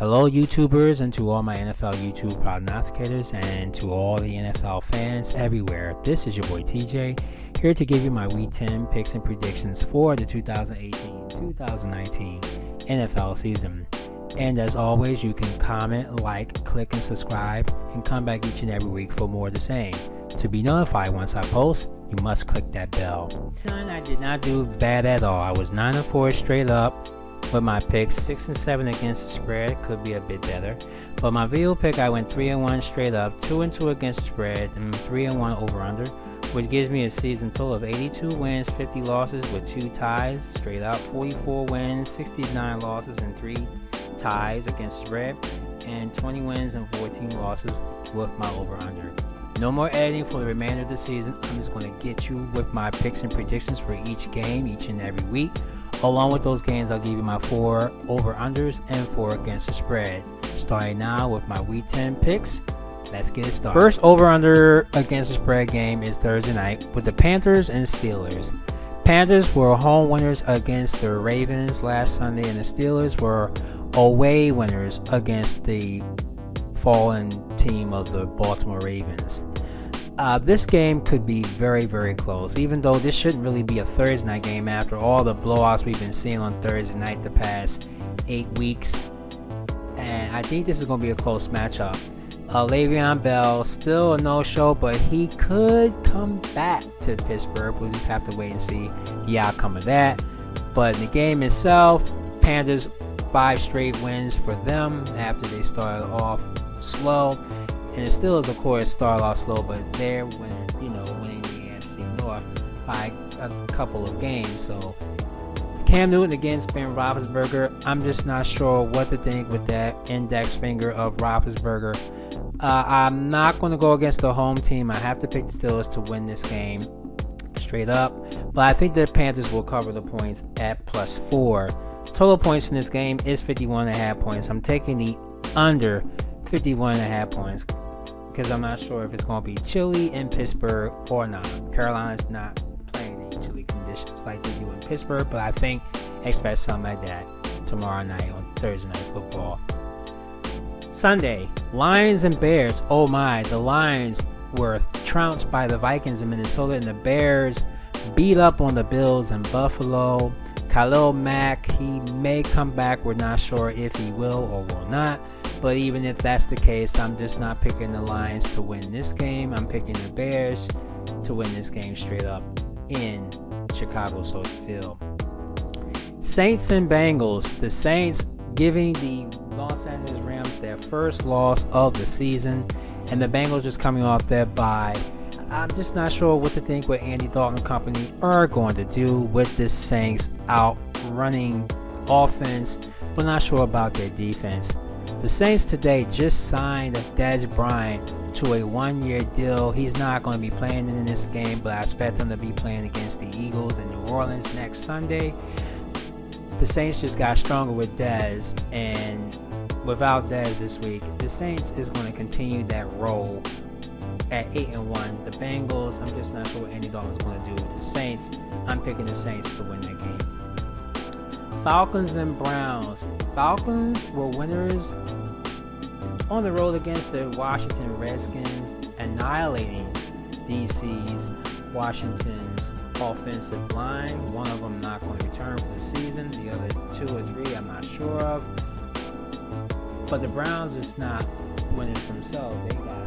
Hello YouTubers, and to all my NFL YouTube prognosticators and to all the NFL fans everywhere. This is your boy TJ, here to give you my Week 10 picks and predictions for the 2018-2019 NFL season. And as always, you can comment, like, click, and subscribe, and come back each and every week for more of the same. To be notified once I post, you must click that bell. I did not do bad at all. I was 9-4 straight up with my picks, 6-7 against the spread. Could be a bit better. But my video pick, I went 3-1 straight up, 2-2 against the spread, and 3-1 over under, which gives me a season total of 82 wins, 50 losses with 2 ties straight up, 44 wins, 69 losses, and 3 ties against the spread, and 20 wins and 14 losses with my over under. No more editing for the remainder of the season. I'm just going to get you with my picks and predictions for each game each and every week. Along with those games, I'll give you my 4 over-unders and 4 against the spread. Starting now with my Week 10 picks. Let's get it started. First over-under against the spread game is Thursday night with the Panthers and Steelers. Panthers were home winners against the Ravens last Sunday, and the Steelers were away winners against the fallen team of the Baltimore Ravens. This game could be very, very close, even though this shouldn't really be a Thursday night game after all the blowouts we've been seeing on Thursday night the past 8 weeks. And I think this is going to be a close matchup. Le'Veon Bell, still a no-show, but he could come back to Pittsburgh. We'll just have to wait and see the outcome of that. But in the game itself, Panthers 5 straight wins for them after they started off slow. And the Steelers, of course, started off slow, but they're winning the AFC North by a couple of games. So Cam Newton against Ben Roethlisberger, I'm just not sure what to think with that index finger of Roethlisberger. I'm not going to go against the home team. I have to pick the Steelers to win this game straight up. But I think the Panthers will cover the points at +4. Total points in this game is 51.5 points. I'm taking the under 51.5 points because I'm not sure if it's going to be chilly in Pittsburgh or not. Carolina's not playing in chilly conditions like they do in Pittsburgh, but I think expect something like that tomorrow night on Thursday Night Football. Sunday, Lions and Bears. Oh my, the Lions were trounced by the Vikings in Minnesota, and the Bears beat up on the Bills in Buffalo. Khalil Mack, he may come back. We're not sure if he will or will not. But even if that's the case, I'm just not picking the Lions to win this game. I'm picking the Bears to win this game straight up in Chicago, Soldier Field. Saints and Bengals. The Saints giving the Los Angeles Rams their first loss of the season, and the Bengals just coming off their bye. I'm just not sure what to think what Andy Dalton and company are going to do with this Saints out-running offense, but not sure about their defense. The Saints today just signed Dez Bryant to a 1-year deal. He's not going to be playing in this game, but I expect him to be playing against the Eagles in New Orleans next Sunday. The Saints just got stronger with Dez, and without Dez this week, the Saints is going to continue that role at 8-1. The Bengals, I'm just not sure what Andy Dalton is going to do with the Saints. I'm picking the Saints to win that game. Falcons and Browns. Falcons were winners on the road against the Washington Redskins, annihilating DC's Washington's offensive line. One of them not going to return for the season. The other 2 or 3 I'm not sure of. But the Browns is not winners themselves. They got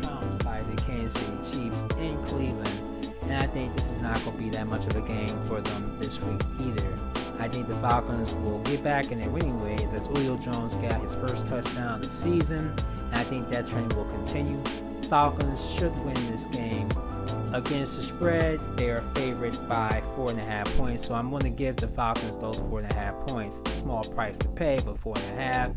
trounced by the Kansas City Chiefs in Cleveland. And I think this is not going to be that much of a game for them this week either. I think the Falcons will get back in their winning ways as Julio Jones got his first touchdown of the season. And I think that trend will continue. Falcons should win this game. Against the spread, they are favored by 4.5 points. So I'm going to give the Falcons those 4.5 points. Small price to pay, but 4.5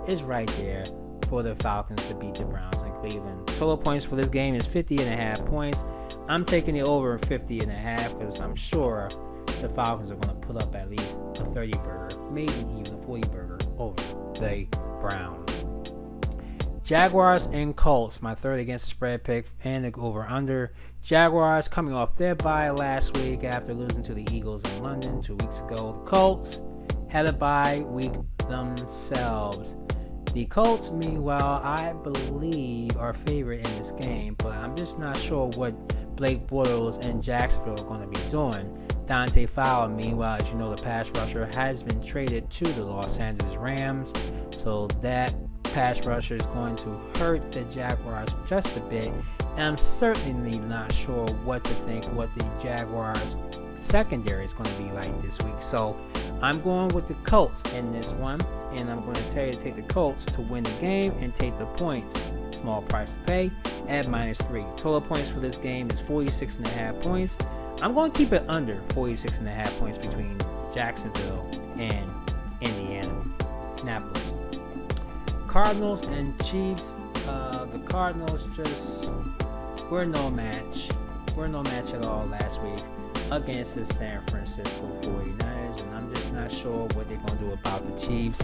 is right there for the Falcons to beat the Browns in Cleveland. Total points for this game is 50.5 points. I'm taking the over 50.5 because I'm sure the Falcons are going to put up at least a 30 burger, maybe even a 40 burger over the Browns. Jaguars and Colts, my third against the spread pick and the over under. Jaguars coming off their bye last week after losing to the Eagles in London 2 weeks ago. The Colts had a bye week themselves. The Colts, meanwhile, I believe are favored in this game, but I'm just not sure what Blake Bortles and Jacksonville are going to be doing. Dante Fowler, meanwhile, as you know, the pass rusher has been traded to the Los Angeles Rams, so that pass rusher is going to hurt the Jaguars just a bit. And I'm certainly not sure what to think what the Jaguars secondary is going to be like this week. So I'm going with the Colts in this one, and I'm going to tell you to take the Colts to win the game and take the points. Small price to pay at -3. Total points for this game is 46.5 points. I'm going to keep it under 46.5 points between Jacksonville and Indianapolis. Cardinals and Chiefs. The Cardinals just were no match. Were no match at all last week against the San Francisco 49ers, and I'm just not sure what they're going to do about the Chiefs.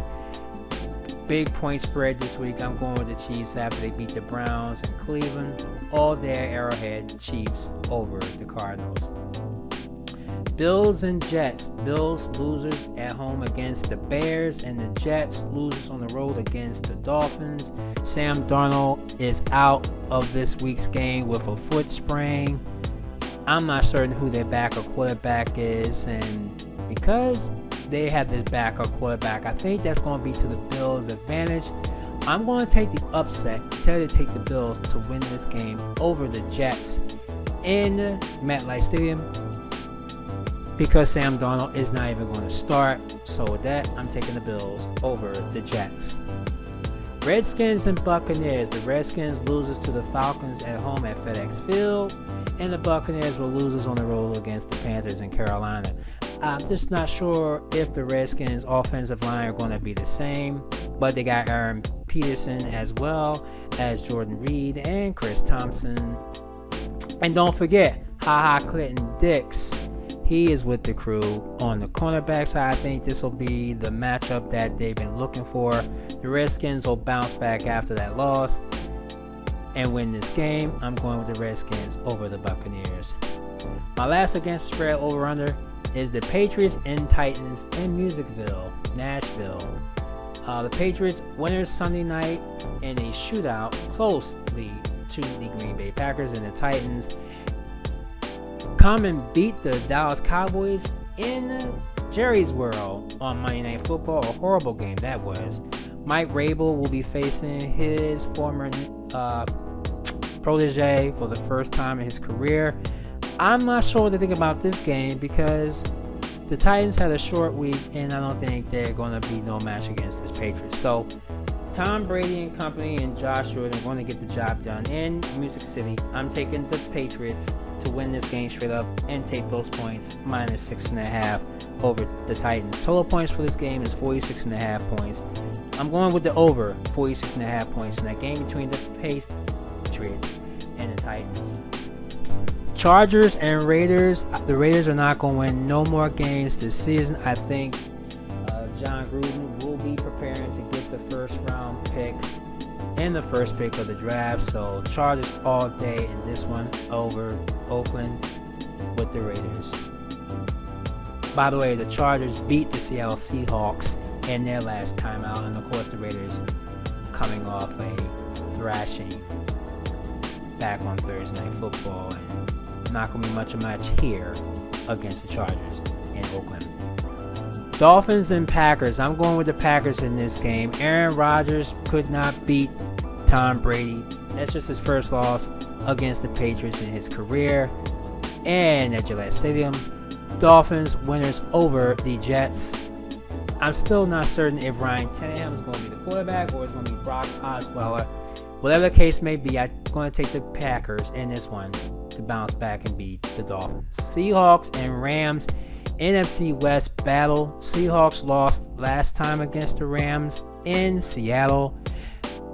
Big point spread this week. I'm going with the Chiefs after they beat the Browns and Cleveland. All day Arrowhead, Chiefs over the Cardinals. Bills and Jets. Bills losers at home against the Bears, and the Jets losers on the road against the Dolphins. Sam Darnold is out of this week's game with a foot sprain. I'm not certain who their backup quarterback is, and because they have this backup quarterback, I think that's going to be to the Bills' advantage. I'm going to take the upset, tell you to take the Bills to win this game over the Jets in MetLife Stadium, because Sam Darnold is not even going to start. So with that, I'm taking the Bills over the Jets. Redskins and Buccaneers. The Redskins loses to the Falcons at home at FedEx Field, and the Buccaneers were losers on the road against the Panthers in Carolina. I'm just not sure if the Redskins' offensive line are going to be the same, but they got Aaron Peterson as well as Jordan Reed and Chris Thompson. And don't forget, Clinton Dix. He is with the crew on the cornerback side. I think this will be the matchup that they've been looking for. The Redskins will bounce back after that loss and win this game. I'm going with the Redskins over the Buccaneers. My last against spread over-under is the Patriots and Titans in Musicville, Nashville. The Patriots winners Sunday night in a shootout closely to the Green Bay Packers, and the Titans come and beat the Dallas Cowboys in Jerry's World on Monday Night Football. A horrible game that was. Mike Rabel will be facing his former protege for the first time in his career. I'm not sure what to think about this game because the Titans had a short week, and I don't think they're going to be no match against this Patriots. So Tom Brady and company and Josh Jordan are going to get the job done in Music City. I'm taking the Patriots to win this game straight up and take those points, -6.5 over the Titans. Total points for this game is 46.5 points. I'm going with the over 46.5 points in that game between the Patriots and the Titans. Chargers and Raiders. The Raiders are not going to win no more games this season. I think John Gruden will be preparing to get the first round pick and the first pick of the draft. So Chargers all day in this one over Oakland with the Raiders. By the way, the Chargers beat the Seattle Seahawks in their last timeout, and of course the Raiders coming off a thrashing back on Thursday Night Football, and not going to be much of a match here against the Chargers in Oakland. Dolphins and Packers. I'm going with the Packers in this game. Aaron Rodgers could not beat Tom Brady. That's just his first loss against the Patriots in his career. And at Gillette Stadium, Dolphins winners over the Jets. I'm still not certain if Ryan Tannehill is going to be the quarterback or it's going to be Brock Osweiler. Whatever the case may be, I'm going to take the Packers in this one to bounce back and beat the Dolphins. Seahawks and Rams. NFC West battle. Seahawks lost last time against the Rams in Seattle.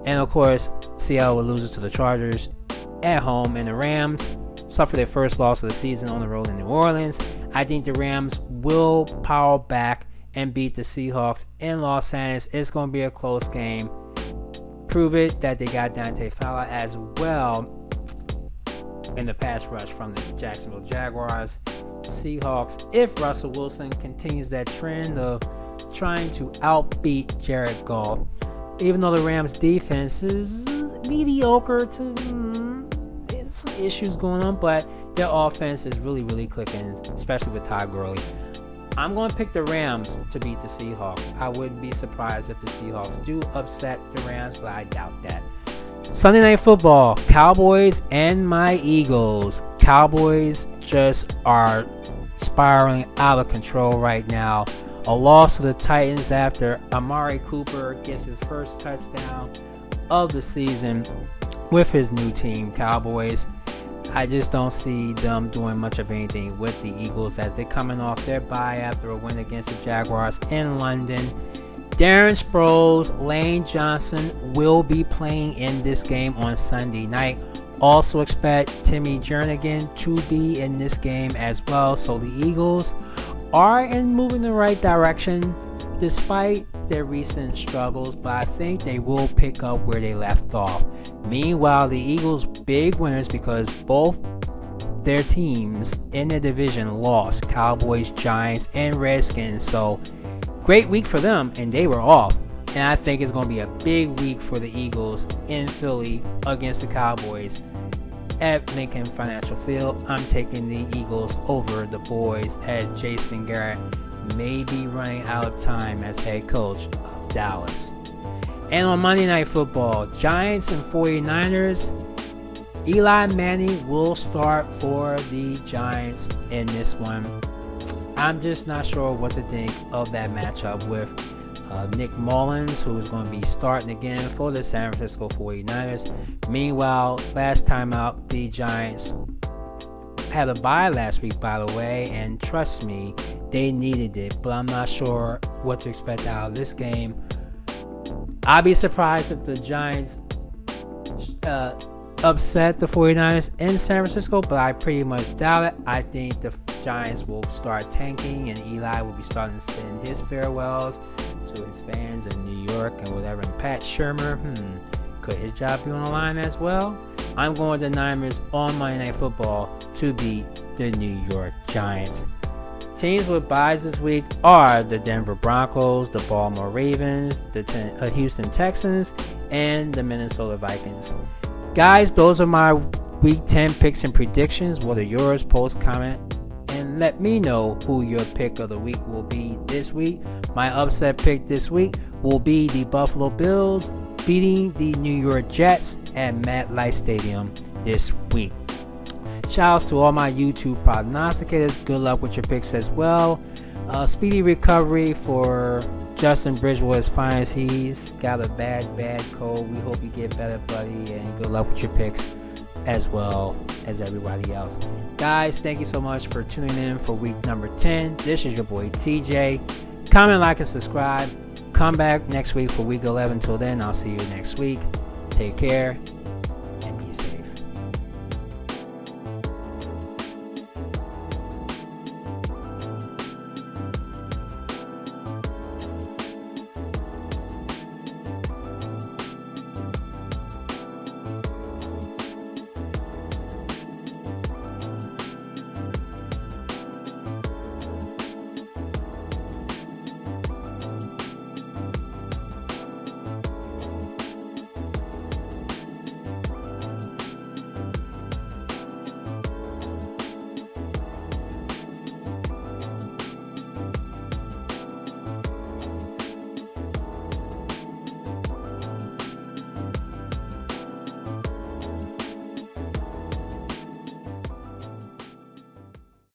And of course, Seattle will lose to the Chargers at home. And the Rams suffer their first loss of the season on the road in New Orleans. I think the Rams will power back and beat the Seahawks in Los Angeles. It's going to be a close game. Prove it that they got Dante Fowler as well in the pass rush from the Jacksonville Jaguars. Seahawks, if Russell Wilson continues that trend of trying to outbeat Jared Goff, even though the Rams defense is mediocre to some issues going on, but their offense is really, really clicking, especially with Todd Gurley. I'm going to pick the Rams to beat the Seahawks. I wouldn't be surprised if the Seahawks do upset the Rams, but I doubt that. Sunday Night Football, Cowboys and my Eagles. Cowboys just are spiraling out of control right now. A loss to the Titans after Amari Cooper gets his first touchdown of the season with his new team, Cowboys. I just don't see them doing much of anything with the Eagles as they're coming off their bye after a win against the Jaguars in London. Darren Sproles, Lane Johnson will be playing in this game on Sunday night. Also expect Timmy Jernigan to be in this game as well. So the Eagles are moving in the right direction despite their recent struggles, but I think they will pick up where they left off. Meanwhile, the Eagles big winners because both their teams in the division lost, Cowboys, Giants, and Redskins. So great week for them, and they were off. And I think it's going to be a big week for the Eagles in Philly against the Cowboys at Lincoln Financial Field. I'm taking the Eagles over the boys as Jason Garrett may be running out of time as head coach of Dallas. And on Monday Night Football, Giants and 49ers. Eli Manning will start for the Giants in this one. I'm just not sure what to think of that matchup with Nick Mullins, who is going to be starting again for the San Francisco 49ers. Meanwhile, last time out, the Giants had a bye last week, by the way, and trust me, they needed it, but I'm not sure what to expect out of this game. I'd be surprised if the Giants upset the 49ers in San Francisco, but I pretty much doubt it. I think the Giants will start tanking, and Eli will be starting to send his farewells to his fans in New York and whatever. And Pat Shurmur, could his job be on the line as well? I'm going to the Niners on Monday Night Football to beat the New York Giants. Teams with byes this week are the Denver Broncos, the Baltimore Ravens, the Houston Texans, and the Minnesota Vikings. Guys, those are my Week 10 picks and predictions. What are yours? Post, comment, and let me know who your pick of the week will be this week. My upset pick this week will be the Buffalo Bills beating the New York Jets at MetLife Stadium this week. Shouts to all my YouTube prognosticators. Good luck with your picks as well. Speedy recovery for Justin Bridgewater as fine as he's got a bad cold. We hope you get better, buddy, and good luck with your picks as well as everybody else. Guys, thank you so much for tuning in for week number 10. This is your boy TJ. Comment, like, and subscribe. Come back next week for week 11. Till then, I'll see you next week. Take care.